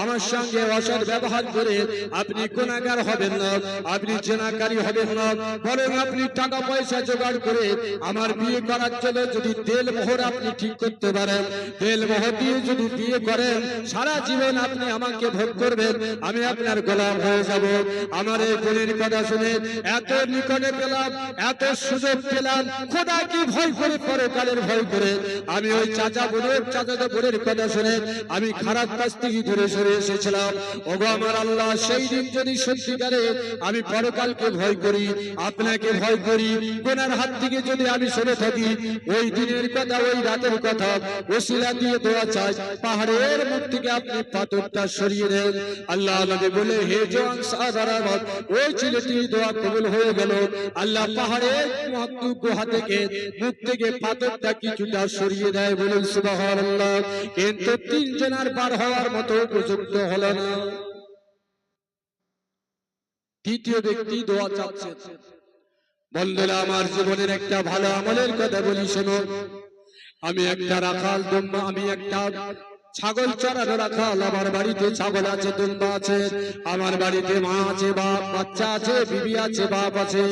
আমার সঙ্গে অসৎ ব্যবহার করে আপনি গুনাহগার হবেন না, আপনি জেনাকারী হবেন না, বরং আপনি টাকা পয়সা জোগাড় করে আমার বিয়ে করার জন্য যদি তেল মোহর আপনি ঠিক করতে পারেন, তেল মোহর দিয়ে যদি বিয়ে করেন, সারা জীবন আপনি আমাকে ভোগ করবেন, আমি আপনার গোলাম হয়ে যাব। আমার এই বোনের কথা শুনে এত নিকটে পেলাম, এত সুযোগ পেলাম, খোদা কি ভয় করে, পরকালের ভয় করে আমি ওই চাচাতো বোনের কথা শুনে আমি খারাপ কাজ থেকে দূরে সরে এসেছিলাম। ওগো আমার আল্লাহ, সেই দিন যদি সত্যিকারে আমি পরকালকে ভয় করি, আপনাকে ভয় করি, গুনার হাত থেকে যদি আমি সরে থাকি, ওই দিনের কথা, ওই রাতের কথা ওসিলা দিয়ে দোয়া চাই, পাহাড়ের মুখ থেকে আপনি পাথরটা সরিয়ে দেন। আল্লাহ নবী বলে, হে জওয়ান সাহাবারা, ওই ছেলেটির দোয়া কবুল হয়ে গেল। আল্লাহ পাহাড়ের গুহা থেকে মুখ থেকে পাথরটা কিছুটা সরিয়ে দেয়। বলুন সুবহানাল্লাহ। কিন্তু তিনজনের পার হওয়ার মতো উপযুক্ত হলো না। তৃতীয় ব্যক্তি দোয়া চাচ্ছে। বন্ধুরা, আমার জীবনের একটা ভালো আমলের কথা বলি শোনো। আমি একটা রাখাল দুম্বা, আমি একটা ছাগল চড়ানো রাখাল। আমার বাড়িতে ছাগল আছে, দুম্বা আছে, আমার বাড়িতে মা আছে, বাপ, বাচ্চা আছে, বিবি আছে, বাপ আছে।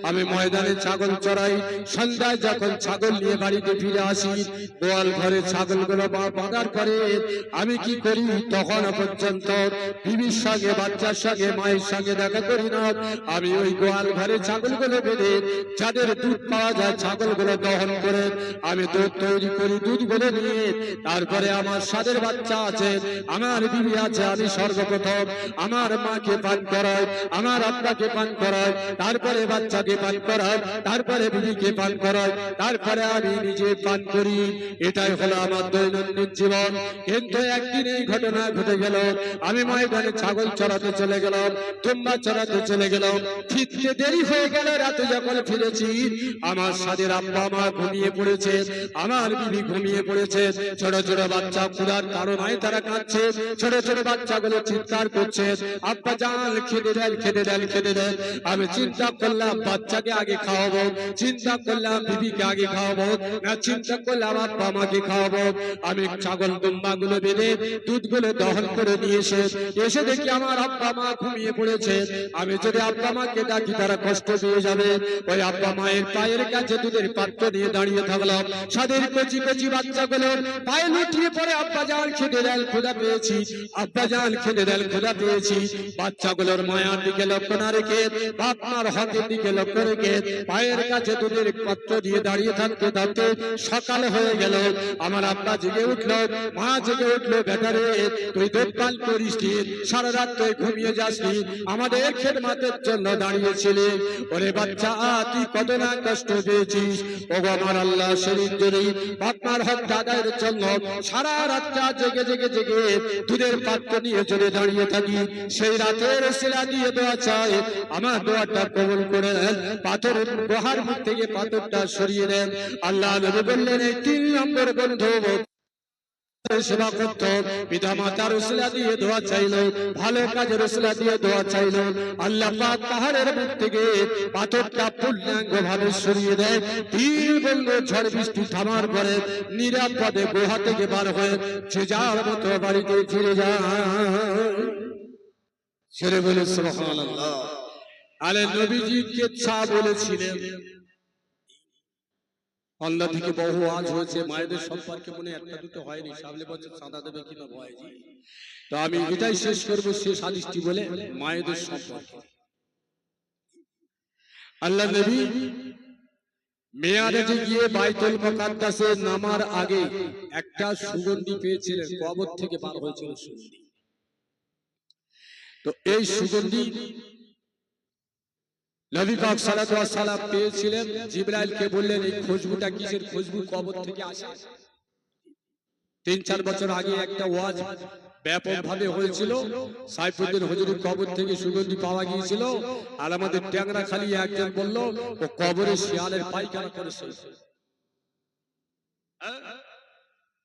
আমি ময়দানে ছাগল চড়াই। সন্ধ্যায় যখন ছাগল নিয়ে বাড়িতে ফিরে আসি, গোয়াল ঘরে ছাগলগুলো বাঁধার পরে আমি কি করি, তখন পর্যন্ত বিবির সঙ্গে, বাচ্চার সঙ্গে, মায়ের সঙ্গে দেখা করি না। আমি ওই গোয়াল ঘরে ছাগলগুলো বেঁধে, যাদের দুধ পাওয়া যায়, ছাগলগুলো দহন করে আমি দুধ তৈরি করি। দুধগুলো নিয়ে তারপরে আমার সাথে বাচ্চা আছে, আমার বিবি আছে, আমি সর্বপ্রথম আমার মাকে পান করাই, আমার আব্বাকে পান করাই, তারপরে বাচ্চাকে পান করাই, তারপরে বিবিকে পান করাই, তারপরে আমি নিজে পান করি। এটাই হলো আমার দৈনন্দিন জীবন। কিন্তু একদিন এই ঘটনা ঘটে গেল। আমি ময়দানে ছাগল চড়াতে চলে গেলাম, দুম্বা চড়াতে চলে গেলাম, ফিরতে দেরি হয়ে গেল। রাতে যখন ফিরেছি, আমার সাথের আব্বা মা ঘুমিয়ে পড়েছে, আমার বিবি ঘুমিয়ে পড়েছে। ছোট ছোট বাচ্চা ক্ষুধার কারণে তারা কাঁদছে, ছোট ছোট বাচ্চাগুলো চিৎকার করছে, আব্বা জান খেতে দেন, খেতে দেন, খেতে দেন। আমি চিন্তা করলাম বাচ্চাকে আগে খাওয়াবো, চিন্তা করলাম বিবিকে আগে খাওয়াবো, না চিন্তা করলাম আব্বা মাকে খাওয়াবো। আমি ছাগল দুম্বা গুলো বেঁধে দুধগুলো দহন করে নিয়ে এসে দেখি আমার আব্বা মা ঘুমিয়ে পড়েছে। আমি যদি আব্বা মাকে ডাকি, তারা কষ্ট পেয়ে যাবে। ওই আব্বা মায়ের পায়ের কাছে দুধের পাত্র নিয়ে দাঁড়িয়ে থাকলাম। সাদের কচি কচি বাচ্চাগুলো পায়ে লুটিয়ে পড়ে, আব্বা জান খেতে দেন, ক্ষুধা পেয়েছি, আব্বা জান খেতে দেন, ক্ষুধা পেয়েছি। বাচ্চাগুলোর মায়ার দিকে লক্ষ্য না রেখে, বাপ মার হাতের দিকে লক্ষ্য রেখে পায়ের কাছে দুধের পাত্র দিয়ে দাঁড়িয়ে থাকতে থাকতে সকাল হয়ে গেল। আমার আব্বা জেগে উঠলো, মা জেগে উঠলো, বেটারে তুই দুধ পান করিস, সারা রাত তুই ঘুমিয়ে যাসনি, আমাদের খেদমতের জন্য দাঁড়িয়েছিলি। ওরে বাচ্চা, তুই কত না কষ্ট পেয়েছিস। ও আমার আল্লাহ, সেদিন যদি বাপ মার হক আদায়ের জন্য সারা রাতটা জেগে জেগে জেগে দুধের পাত্র নিয়ে চলে দাঁড়িয়ে থাকি, সেই রাতের ওসিলা দিয়ে দোয়া চাই, আমার দোয়াটা কবুল করে নেন, পাথর গুহার মুখ থেকে পাথরটা সরিয়ে দেন। আল্লাহ নবী বললেন, এই 3 নম্বর বন্ধু সেবা করত, পিতা মাতার ওসিলা দিয়ে দোয়া চাইলো, ভালো কাজের ওসিলা দিয়ে দোয়া চাইলো। আল্লাহ পাক পাহাড়ের মুখ থেকে পাথরটা পূর্ণাঙ্গ ভাবে সরিয়ে দেয়। 3 বন্ধু ঝড় বৃষ্টি থামার পরে নিরাপদে গুহা থেকে বার হয়ে যে যার মতো বাড়িতে ফিরে যায়। ছেড়ে বলে সুবহানাল্লাহ। আলে নবীজি কিচ্ছা বলেছিলেন। আল্লাহ থেকে বহু আজ হয়েছে, মায়েদের সম্পর্কে মনে একটা দুটো হয়নি, সামনে বছর চাঁদা দেবে কিনা ভয়জি। তো আমি এটাই শেষ করবো, শেষ হাদিসটি বলে মায়েদের সম্পর্কে। আল্লাহ নবী মেয়ারাজে গিয়ে বাইতুল মুকাদ্দাসে নামার আগে একটা সুগন্ধি পেয়েছিলেন, কবর থেকে বার হয়েছিল সুগন্ধি। তো এই সুগন্ধি নবী পাক সাল্লাল্লাহু আলাইহি ওয়াসাল্লাম পেয়েছিলেন, জিবরাইলকে বললেন এই খুশবুটা কিসের খুশবু, কবর থেকে আসে। 3-4 বছর আগে একটা ওয়াজ ব্যাপকভাবে হয়েছিল, সাইফুদ্দিন হুজুরের কবর থেকে সুগন্ধি পাওয়া গিয়েছিল, আর আমাদের ট্যাংরা খালি একজন বলল ও কবরে শিয়ালের পায়খানা করেছে।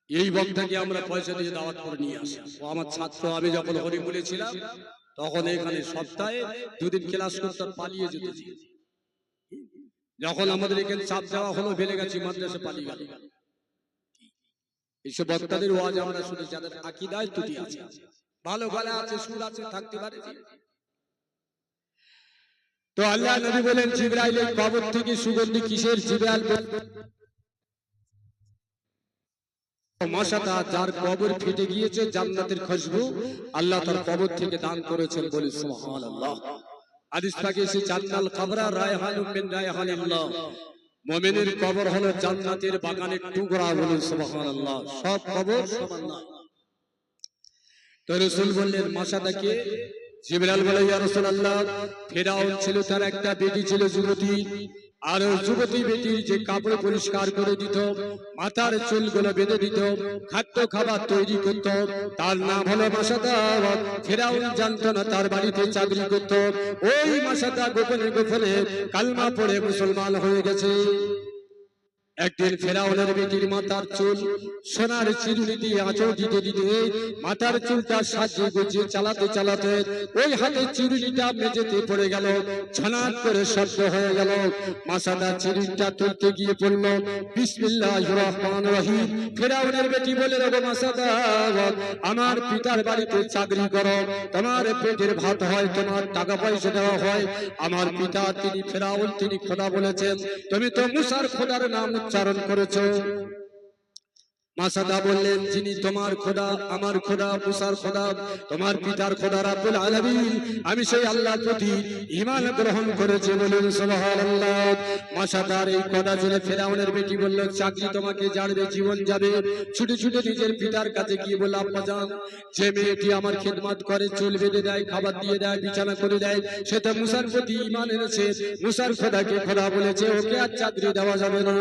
এই বক্তাকে আমরা পয়সা দিয়ে দাওয়াত করে নিয়ে আসি। ও আমার ছাত্র, আমি যখন হরিপুরে ছিলাম তখন এখানে সপ্তাহে 2 দিন ক্লাস করতাম, পালিয়ে যেতেছি। যখন আমাদের এখানে চাপ দেওয়া হলো বেলেগাছি মাদ্রাসা পালিয়ে গেল। এইসব বক্তাদের ওয়াজ আমরা শুনে যাদের আকীদায় ত্রুটি আছে, ভালো গলা আছে, সুর আছে, থাকতে পারে। তো আল্লাহ নবী বলেন জিবরাইল এই কবর থেকে সুগন্ধি কিসের? জিবরাইল মাশাআল্লাহ, যার কবর ফেটে গিয়েছে জান্নাতের খুশবু আল্লাহ তার কবর থেকে দান করেছেন, বলি সুবহানাল্লাহ। হাদিস থেকে এসে জান্নাল কবরা রায়হানুম মিন রায়হানিল্লাহ, মুমিনের কবর হলো জান্নাতের বাগানের টুকরা, বলি সুবহানাল্লাহ। সব কবর সমান না। তো রাসূল বললেন মাশাআল্লাহকে, জিবরাইল বলে ইয়া রাসূলুল্লাহ, ফিরাউন ছিল, তার একটা বেটি ছিল যুবতী, আর যুবতী বেটির যে কাপড় পরিষ্কার করে দিত, মাথার চুলগুলো বেঁধে দিত, খাদ্য খাবার তৈরি করত, তার নাম হলো মাশাআল্লাহ। ফিরাউন জানতো না তার বাড়িতে চাকরি করত, ওই মাশাআল্লাহ গোপনে গোপনে কালমা পড়ে মুসলমান হয়ে গেছে। একদিন ফেরাউনের বেটির মাথার চুল সোনার চিরুনি দিয়ে আঁচড় দিতে দিতে মাথার চুলটা সাজিয়ে গুছিয়ে চালাতে চালাতে ওই হাতে চিরুনিটা মেঝেতে পড়ে গেল, ছনাট করে শব্দ হয়ে গেল। মাশাআল্লাহ চিরুনিটা তুলতে গিয়ে পড়ল বিসমিল্লাহির রহমানির রহিম। ফেরাউনের বেটি বলে, ওগো মাশাআল্লাহ, আমার পিতার বাড়িতে চাকরি করো, তোমার পেটের ভাত হয়, তোমার টাকা পয়সা দেওয়া হয়। আমার পিতা তিনি ফেরাউন, তিনি খোদা বলেছেন, তুমি তো মুসার খোদার নাম উচ্চারণ করেছো। মাশাআল্লাহ বললেন, যিনি তোমার খোদা, আমার খোদা, মুসার খোদা, তোমার পিতার খোদা রাব্বুল আলামিন, আমি সেই আল্লাহর প্রতি ঈমান গ্রহণ করেছি, বলুন সুবহানাল্লাহ। মাশাআল্লাহ এই কথা শুনে ফেরাউনের বেটি বলল, চাকরি তোমাকে জানবে, জীবন যাবে। ছুটে ছুটে নিজের পিতার কাছে গিয়ে বলল, আব্বাজান, যে মেয়েটি আমার খিদমত করে, চুল বেঁধে দেয়, খাবার দিয়ে দেয়, বিছানা করে দেয়, সে তো মুসার প্রতি ঈমান এনেছে, মুসার খোদাকে খোদা বলেছে, ওকে আর চাকরি দেওয়া যাবে না।